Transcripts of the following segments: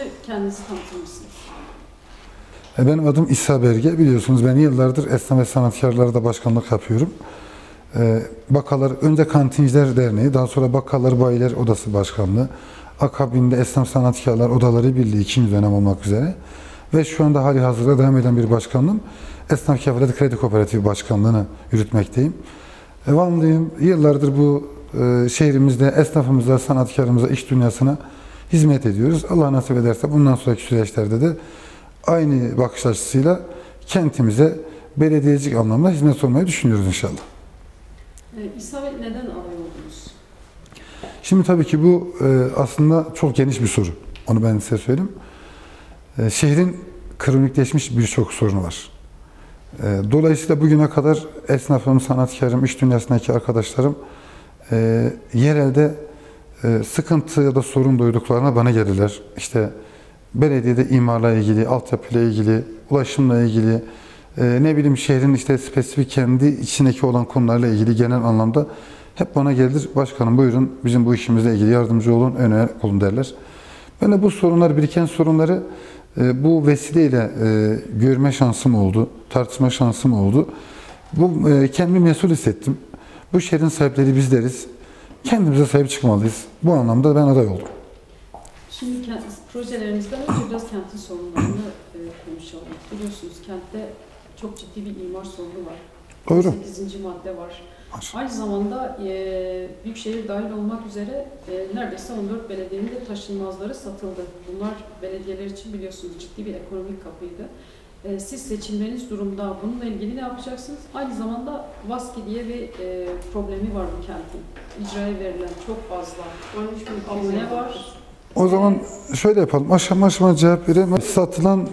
önce kendinizi tanıtır mısınız? Benim adım İsa Berge. Biliyorsunuz ben yıllardır Esnaf ve Sanatkarlar'da başkanlık yapıyorum. Bakkallar, önce Kantinciler Derneği, daha sonra Bakkallar Bayiler Odası Başkanlığı, akabinde Esnaf Sanatkarlar Odaları Birliği 2. dönem olmak üzere ve şu anda hali hazırda devam eden bir başkanlığım. Esnaf Kefalet Kredi Kooperatifi Başkanlığı'nı yürütmekteyim. Vanlıyım. Yıllardır bu şehrimizde esnafımıza, sanatkarımıza, iş dünyasına hizmet ediyoruz. Allah nasip ederse bundan sonraki süreçlerde de aynı bakış açısıyla kentimize belediyecilik anlamda hizmet olmayı düşünüyoruz inşallah. İsa Bey, neden aday oldunuz? Şimdi tabii ki bu aslında çok geniş bir soru. Onu ben size söyleyeyim. Şehrin kronikleşmiş birçok sorunu var. Dolayısıyla bugüne kadar esnafım, sanatkarım, iş dünyasındaki arkadaşlarım yerelde sıkıntı ya da sorun duyduklarına bana gelirler. İşte belediyede imarla ilgili, altyapıyla ilgili, ulaşımla ilgili, ne bileyim şehrin işte spesifik kendi içindeki olan konularla ilgili genel anlamda hep bana gelir. Başkanım buyurun bizim bu işimizle ilgili yardımcı olun, öne olun derler. Ben de bu sorunlar, biriken sorunları bu vesileyle görme şansım oldu, tartışma şansım oldu. Kendimi mesul hissettim. Bu şehrin sahipleri bizleriz. Kendimize sahip çıkmalıyız. Bu anlamda ben aday oldum. Şimdi projelerimizden önce biraz kentin sorunlarını konuşalım. Biliyorsunuz kentte çok ciddi bir imar sorunu var. Doğru. 8. madde var. Aynı zamanda Büyükşehir dahil olmak üzere neredeyse 14 belediyenin de taşınmazları satıldı. Bunlar belediyeler için biliyorsunuz ciddi bir ekonomik kapıydı. Siz seçilmeniz durumda bununla ilgili ne yapacaksınız? Aynı zamanda VASKİ diye bir problemi var bu kentin. İcraya verilen çok fazla 13.000 abone var. O zaman şöyle yapalım. Aşama aşama cevap vereyim. Satılan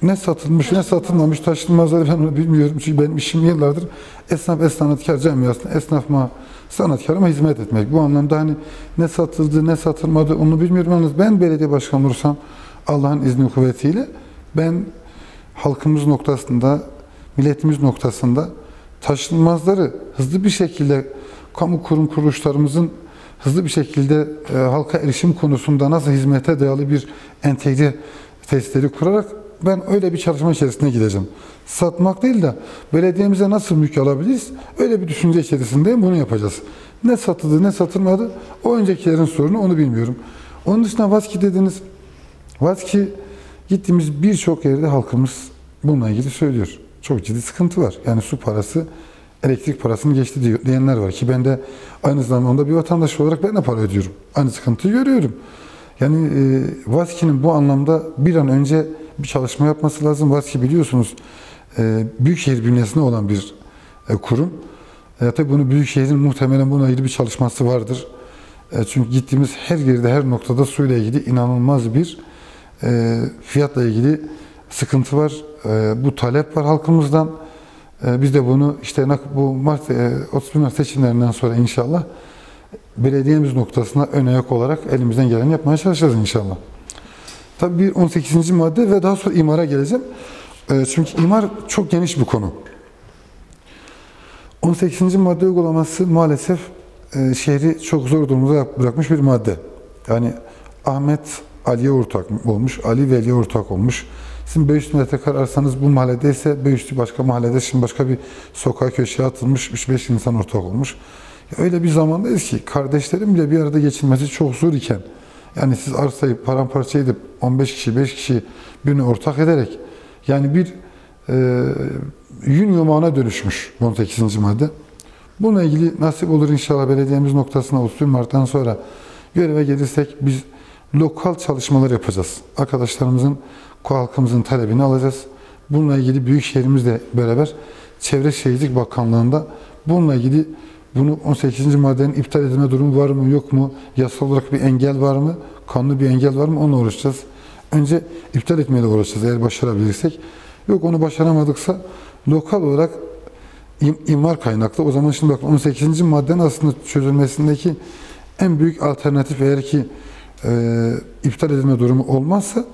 ne satılmış, ne satılmamış taşınmazları ben onu bilmiyorum. Çünkü benim işim yıllardır esnaf ve sanatkar camiasında esnafıma, sanatkarıma hizmet etmek. Bu anlamda hani ne satıldı, ne satılmadı onu bilmiyorum. Yalnız ben belediye başkanı olursam Allah'ın izni kuvvetiyle ben halkımız noktasında, milletimiz noktasında taşınmazları hızlı bir şekilde kamu kurum kuruluşlarımızın hızlı bir şekilde halka erişim konusunda nasıl hizmete dayalı bir entegre tesisleri kurarak ben öyle bir çalışma içerisine gideceğim. Satmak değil de belediyemize nasıl mülk alabiliriz? Öyle bir düşünce içerisindeyim, bunu yapacağız. Ne satıldı, ne satılmadı, o öncekilerin sorunu onu bilmiyorum. Onun dışında VASKİ dediniz. VASKİ gittiğimiz birçok yerde halkımız bununla ilgili söylüyor. Çok ciddi sıkıntı var. Yani su parası, elektrik parasını geçti diyenler var ki ben de aynı zamanda bir vatandaş olarak ben de para ödüyorum. Aynı sıkıntıyı görüyorum. Yani VASKİ'nin bu anlamda bir an önce bir çalışma yapması lazım. VASKİ biliyorsunuz Büyükşehir bünyesinde olan bir kurum. Tabii bunu Büyükşehir'in muhtemelen bununla ilgili bir çalışması vardır. Çünkü gittiğimiz her yerde, her noktada suyla ilgili inanılmaz bir fiyatla ilgili sıkıntı var. Bu talep var halkımızdan. Biz de bunu işte bu 31 Mart seçimlerinden sonra inşallah belediyemiz noktasına ön ayak olarak elimizden geleni yapmaya çalışacağız inşallah. Tabii bir 18. madde ve daha sonra imara geleceğim. Çünkü imar çok geniş bir konu. 18. madde uygulaması maalesef şehri çok zor durumda bırakmış bir madde. Yani Ahmet Ali'ye ortak olmuş, Ali Veli'ye ortak olmuş. Sizin 500 metrekare arsanız bu mahallede ise 500 başka mahallede şimdi başka bir sokağa köşeye atılmış 3-5 insan ortak olmuş. Ya öyle bir zamandayız ki kardeşlerin bile bir arada geçinmesi çok zor iken yani siz arsayı paramparça edip 15 kişi 5 kişi birine ortak ederek yani bir yün yumağına dönüşmüş 18. madde. Bununla ilgili nasip olur inşallah belediyemiz noktasına 31 Mart'tan sonra göreve gelirsek biz lokal çalışmalar yapacağız. Arkadaşlarımızın, halkımızın talebini alacağız. Bununla ilgili Büyükşehirimizle beraber Çevre Şehircilik Bakanlığı'nda bununla ilgili bunu 18. maddenin iptal edilme durumu var mı yok mu? Yasal olarak bir engel var mı? Kanuni bir engel var mı? Onunla uğraşacağız. Önce iptal etmeyle uğraşacağız eğer başarabilirsek. Yok onu başaramadıksa lokal olarak imar kaynaklı. O zaman şimdi bak 18. maddenin aslında çözülmesindeki en büyük alternatif eğer ki iptal edilme durumu olmazsa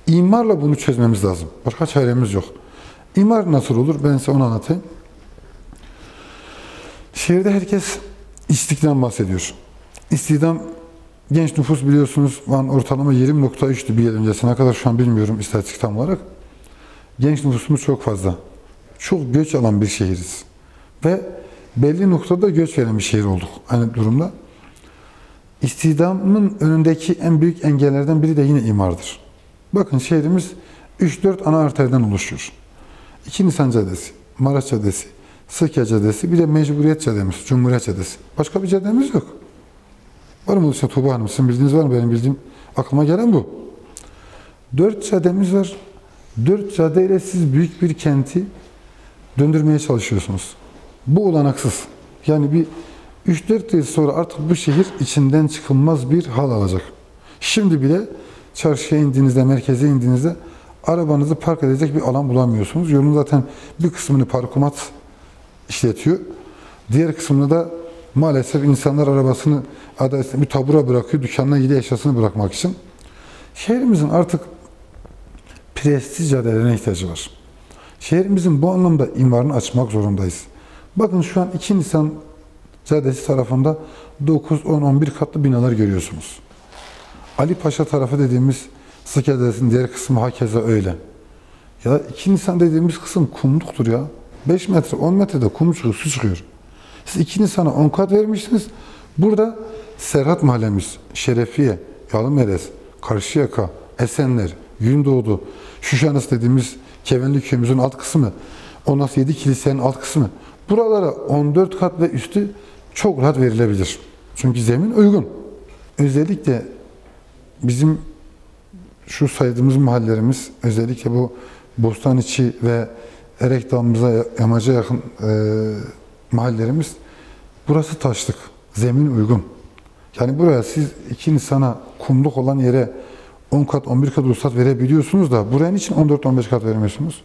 imarla bunu çözmemiz lazım. Başka çaremiz yok. İmar nasıl olur? Ben size onu anlatayım. Şehirde herkes istihdam bahsediyor. İstihdam Genç nüfus biliyorsunuz Van ortalama 20,3'tü bir yıl öncesine kadar, şu an bilmiyorum istatistik tam olarak. Genç nüfusumuz çok fazla. Çok göç alan bir şehiriz. Ve belli noktada göç veren bir şehir olduk aynı durumda. İstihdamın önündeki en büyük engellerden biri de yine imardır. Bakın şehrimiz 3-4 ana arterden oluşuyor. 2 Nisan Caddesi, Maraş Caddesi, Sıkya Caddesi, bir de Mecburiyet Caddemiz, Cumhuriyet Caddesi. Başka bir caddemiz yok. Var mı işte Tuğba Hanım? Sizin bildiğiniz var mı? Benim bildiğim, aklıma gelen bu. 4 caddemiz var. 4 caddeyle siz büyük bir kenti döndürmeye çalışıyorsunuz. Bu olanaksız. Yani bir 3-4 yıl sonra artık bu şehir içinden çıkılmaz bir hal alacak. Şimdi bile çarşıya indiğinizde, merkeze indiğinizde arabanızı park edecek bir alan bulamıyorsunuz. Yolun zaten bir kısmını parkomat işletiyor. Diğer kısmını da maalesef insanlar arabasını bir tabura bırakıyor, dükkanına gidiyor eşyasını bırakmak için. Şehrimizin artık prestij caddelerine ihtiyacı var. Şehrimizin bu anlamda imarını açmak zorundayız. Bakın şu an 2 Nisan Caddesi tarafında 9, 10, 11 katlı binalar görüyorsunuz. Ali Paşa tarafı dediğimiz Sıkya Caddesi'nin diğer kısmı hakeza öyle. Ya 2 Nisan dediğimiz kısım kumluktur ya. 5 metre, 10 metrede kum çıkıyor, su çıkıyor. Siz 2 Nisan'a 10 kat vermişsiniz. Burada Serhat Mahallemiz, Şerefiye, Yalımerez, Karşıyaka, Esenler, Gündoğdu, Şuşanıs dediğimiz Kevenli köyümüzün alt kısmı, Onası 7 kilisenin alt kısmı. Buralara 14 kat ve üstü çok rahat verilebilir. Çünkü zemin uygun. Özellikle bizim şu saydığımız mahallelerimiz, özellikle bu Bostaniçi ve Erekdağ'ımıza, Yamaca yakın mahallelerimiz, burası taşlık, zemin uygun. Yani buraya siz 2 Nisan'a kumluk olan yere 10 kat, 11 kat ruhsat verebiliyorsunuz da buraya için 14-15 kat vermiyorsunuz.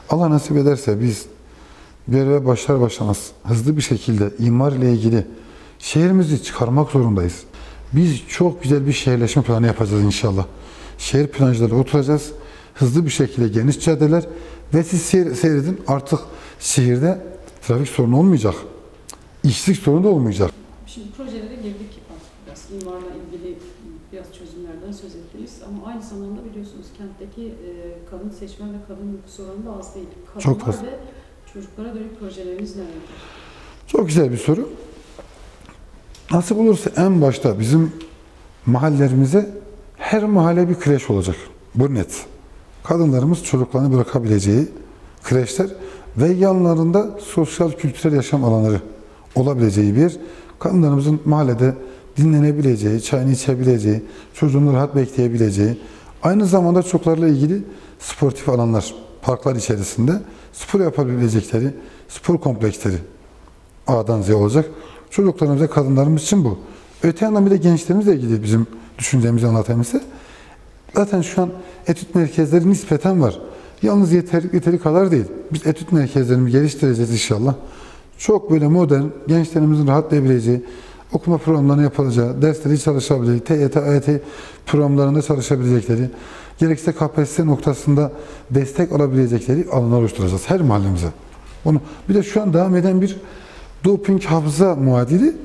Allah nasip ederse biz göreve başlar başlamaz hızlı bir şekilde imar ile ilgili şehrimizi çıkarmak zorundayız. Biz çok güzel bir şehirleşme planı yapacağız inşallah. Şehir plancıları oturacağız. Hızlı bir şekilde geniş caddeler ve siz seyredin, artık şehirde trafik sorunu olmayacak. İşsizlik sorunu da olmayacak. Şimdi projelere girdik artık biraz. İmarla ilgili biraz çözümlerden söz ettiniz ama aynı zamanda biliyorsunuz kentteki kadın seçmen ve kadın nüfus oranı da az değil. Çok Kadınlar az. ve çocuklara dönük projeleriniz nelerdir? Çok güzel bir soru. Nasip olursa en başta bizim mahallelerimize her mahalle bir kreş olacak. Bu net. Kadınlarımız çocuklarını bırakabileceği kreşler ve yanlarında sosyal kültürel yaşam alanları olabileceği bir yer. Kadınlarımızın mahallede dinlenebileceği, çayını içebileceği, çocuğunu rahat bekleyebileceği, aynı zamanda çocuklarla ilgili sportif alanlar, parklar içerisinde spor yapabilecekleri, spor kompleksleri A'dan Z'ye olacak. Çocuklarımız ve kadınlarımız için bu. Öte yandan bir de gençlerimizle ilgili bizim düşüncemizi anlatayım size. Zaten şu an etüt merkezleri nispeten var. Yalnız yeteri kadar değil. Biz etüt merkezlerimizi geliştireceğiz inşallah. Çok böyle modern, gençlerimizin rahatlayabileceği, okuma programlarını yapılacağı, dersleri çalışabileceği, TYT, AYT programlarında çalışabilecekleri, gerekirse KPSS noktasında destek alabilecekleri alanlar oluşturacağız her mahallemize. Bir de şu an devam eden bir doping hafıza muadili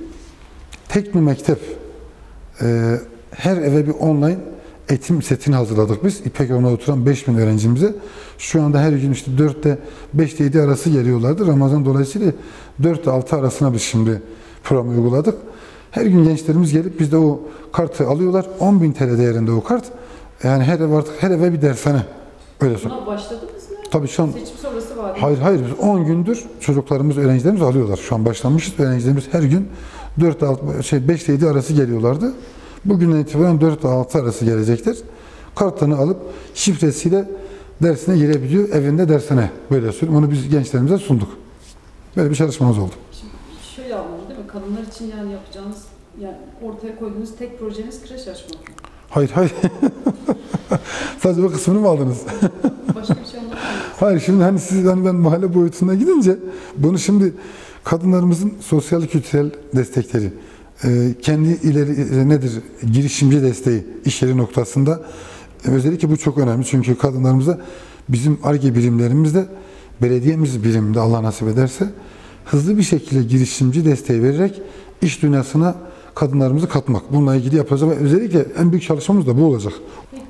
tekno mektep. Her eve bir online eğitim setini hazırladık biz. İpek Yolu'na oturan 5000 öğrencimize. Şu anda her gün işte 4'te 5'te 7 arası geliyorlardı. Ramazan dolayısıyla 4'te 6 arasına biz şimdi programı uyguladık. Her gün gençlerimiz gelip bizde o kartı alıyorlar. 10.000 TL değerinde o kart. Yani her eve bir dershane. Öyle söyleyeyim. Buna başladınız mı? Tabii şu an. Seçim sonrası var. Hayır. Biz 10 gündür çocuklarımız, öğrencilerimiz alıyorlar. Şu an başlamışız. Öğrencilerimiz her gün 5 ile 7 arası geliyorlardı. Bugünden itibaren 4 ile 6 arası gelecekler. Kartlarını alıp şifresiyle dersine girebiliyor. Evinde dershane. Böyle söyleyeyim. Onu biz gençlerimize sunduk. Böyle bir çalışmamız oldu. Şimdi şöyle anladım değil mi? Kadınlar için yani yapacağınız, yani ortaya koyduğunuz tek projeniz kreş açmak. Hayır. Sadece o kısmını mı aldınız? Başka bir şey anlatmıyor. Hayır, şimdi ben mahalle boyutuna gidince bunu şimdi kadınlarımızın sosyal kültürel destekleri, kendi nedir girişimci desteği iş yeri noktasında özellikle bu çok önemli. Çünkü kadınlarımıza bizim Ar-Ge birimlerimizde, belediyemiz biriminde Allah nasip ederse hızlı bir şekilde girişimci desteği vererek iş dünyasına kadınlarımızı katmak. Bununla ilgili yapacağız ve özellikle en büyük çalışmamız da bu olacak. Peki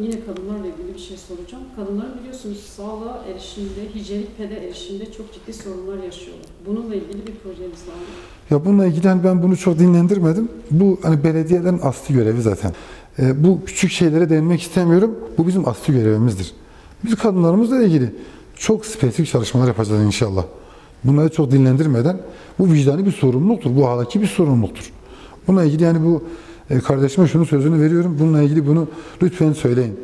yine kadınlarla ilgili bir şey soracağım. Kadınların biliyorsunuz sağlığa erişimde, hijyenik pede erişimde çok ciddi sorunlar yaşıyorlar. Bununla ilgili bir projeniz var mı? Ya bununla ilgili hani ben bunu çok dinlendirmedim. Bu hani belediyelerin asli görevi zaten. Bu küçük şeylere değinmek istemiyorum. Bu bizim asli görevimizdir. Biz kadınlarımızla ilgili çok spesifik çalışmalar yapacağız inşallah. Bunları çok dinlendirmeden bu vicdani bir sorumluluktur. Bu ahlaki bir sorumluluktur. Bununla ilgili yani bu kardeşime şunu sözünü veriyorum. Bununla ilgili bunu lütfen söyleyin.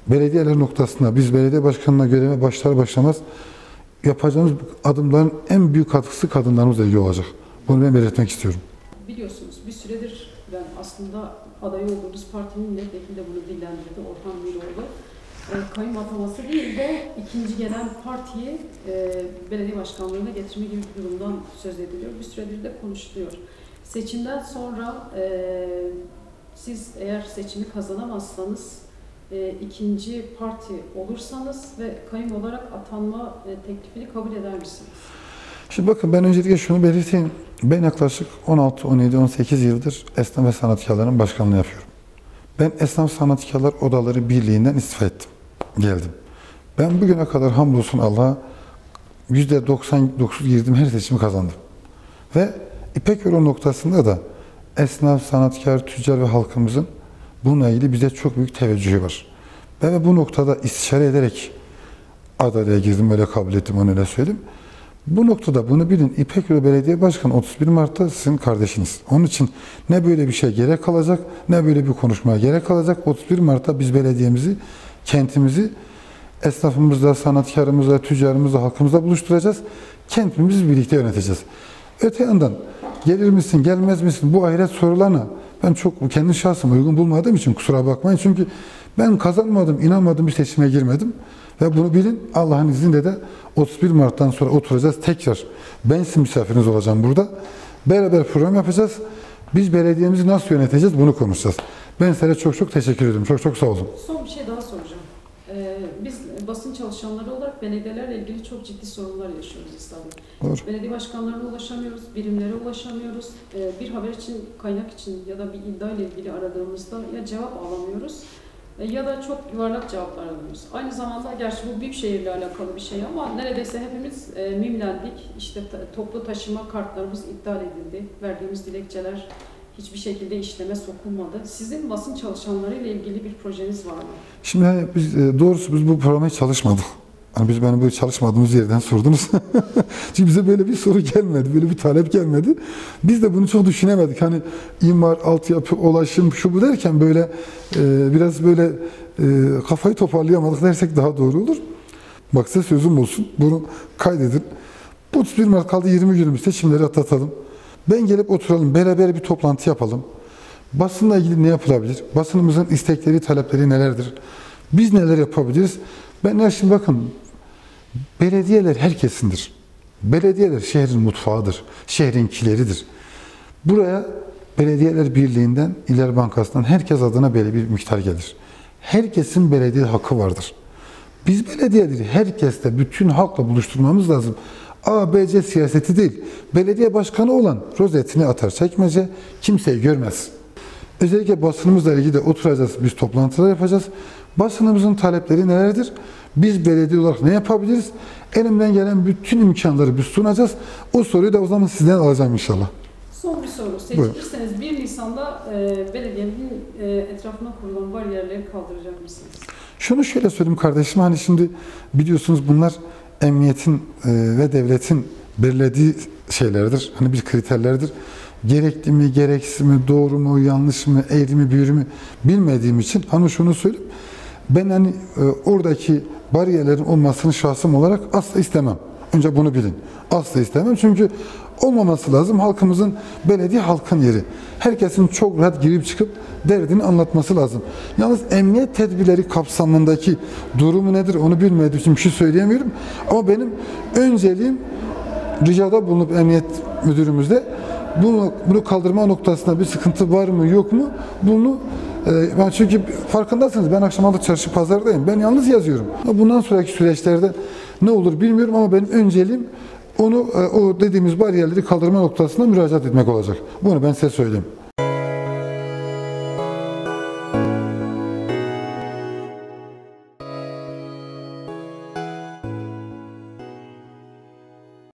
Belediyeler noktasında biz belediye başkanına göreve başlar başlamaz yapacağımız adımların en büyük katkısı kadınlarımızla ilgili olacak. Bunu ben belirtmek istiyorum. Biliyorsunuz bir süredir ben aslında aday olduğumuz partinin milletvekili de bunu dillendirdi. Orhan Miroğlu. Kayyum ataması değil de ikinci gelen partiyi belediye başkanlığına getirme gibi bir durumdan söz ediliyor. Bir süredir de konuşuluyor. Seçimden sonra siz eğer seçimi kazanamazsanız ikinci parti olursanız ve kayyum olarak atanma teklifini kabul eder misiniz? Şimdi bakın ben öncelikle şunu belirteyim. Ben yaklaşık 16, 17, 18 yıldır esnaf ve sanatkarların başkanlığı yapıyorum. Ben Esnaf Sanatkarlar Odaları Birliği'nden istifa ettim. Geldim. Ben bugüne kadar hamdolsun Allah'a %99 girdim, her seçimi kazandım. Ve İpek Yolu noktasında da esnaf, sanatkar, tüccar ve halkımızın bununla ilgili bize çok büyük teveccühü var. Ben bu noktada istişare ederek adaylığa girdim, öyle kabul ettim, onu öyle söyleyeyim. Bu noktada bunu bilin, İpek Yolu Belediye Başkanı 31 Mart'ta sizin kardeşiniz. Onun için ne böyle bir şey gerek kalacak, ne böyle bir konuşmaya gerek kalacak. 31 Mart'ta biz belediyemizi, kentimizi, esnafımızla, sanatkarımızla, tüccarımızla, halkımızla buluşturacağız. Kentimizi birlikte yöneteceğiz. Öte yandan gelir misin, gelmez misin bu ahiret sorularına ben çok kendi şahsım uygun bulmadığım için kusura bakmayın. Çünkü ben kazanmadım, inanmadım bir seçime girmedim. Ve bunu bilin, Allah'ın izniyle de 31 Mart'tan sonra oturacağız tekrar. Ben sizin misafiriniz olacağım burada. Beraber program yapacağız. Biz belediyemizi nasıl yöneteceğiz bunu konuşacağız. Ben size çok teşekkür ederim. Çok sağ olun. Son bir şey daha soracağım. Biz basın çalışanları olarak belediyelerle ilgili çok ciddi sorunlar yaşıyoruz İstanbul'da. Belediye başkanlarına ulaşamıyoruz, birimlere ulaşamıyoruz. Bir haber için, kaynak için ya da bir iddia ile ilgili aradığımızda ya cevap alamıyoruz ya da çok yuvarlak cevaplar alıyoruz. Aynı zamanda gerçi bu büyük şehirle alakalı bir şey ama neredeyse hepimiz mimlendik. İşte toplu taşıma kartlarımız iptal edildi. Verdiğimiz dilekçeler hiçbir şekilde işleme sokulmadı. Sizin basın çalışanları ile ilgili bir projeniz var mı? Şimdi biz doğrusu biz bu programa hiç çalışmadık. Hani biz beni böyle çalışmadığımız yerden sordunuz. Çünkü bize böyle bir soru gelmedi, böyle bir talep gelmedi. Biz de bunu çok düşünemedik. Hani imar, altyapı, ulaşım, şu bu derken böyle biraz böyle kafayı toparlayamadık dersek daha doğru olur. Bak size sözüm olsun. Bunu kaydedin. 31 Mart kaldı 20 günümüz. Seçimleri atlatalım. Ben gelip oturalım, beraber bir toplantı yapalım. Basınla ilgili ne yapılabilir? Basınımızın istekleri, talepleri nelerdir? Biz neler yapabiliriz? Ben şimdi bakın, belediyeler herkesindir. Belediyeler şehrin mutfağıdır, şehrin kileridir. Buraya Belediyeler Birliği'nden, İller Bankası'ndan herkes adına böyle bir miktar gelir. Herkesin belediye hakkı vardır. Biz belediyeleri herkesle, bütün halkla buluşturmamız lazım. A, B, C siyaseti değil. Belediye başkanı olan rozetini atar çekmece, kimseyi görmez. Özellikle basınımızla ilgili de oturacağız, biz toplantılar yapacağız. Basınımızın talepleri nelerdir? Biz belediye olarak ne yapabiliriz? Elimden gelen bütün imkanları biz sunacağız. O soruyu da o zaman sizden alacağım inşallah. Son bir soru. Seçilirseniz 1 Nisan'da belediyenin etrafına kurulan bariyerleri kaldıracak mısınız? Şunu şöyle söyleyeyim kardeşim, hani şimdi biliyorsunuz bunlar emniyetin ve devletin belirlediği şeylerdir. Hani bir kriterlerdir. Gerekli mi, gereksiz mi, doğru mu, yanlış mı, eğri mi, büğrü mü bilmediğim için hani şunu söyleyeyim. Ben hani oradaki bariyerlerin olmasını şahsım olarak asla istemem. Önce bunu bilin. Asla istemem çünkü olmaması lazım. Halkımızın, belediye halkın yeri. Herkesin çok rahat girip çıkıp derdini anlatması lazım. Yalnız emniyet tedbirleri kapsamındaki durumu nedir onu bilmediğim için bir şey söyleyemiyorum. Ama benim önceliğim ricada bulunup emniyet müdürümüzde bunu kaldırma noktasında bir sıkıntı var mı yok mu bunu ben çünkü farkındasınız ben akşamları çarşı pazardayım. Ben yalnız yazıyorum. Bundan sonraki süreçlerde ne olur bilmiyorum ama benim önceliğim onu o dediğimiz bariyerleri kaldırma noktasına müracaat etmek olacak. Bunu ben size söyleyeyim.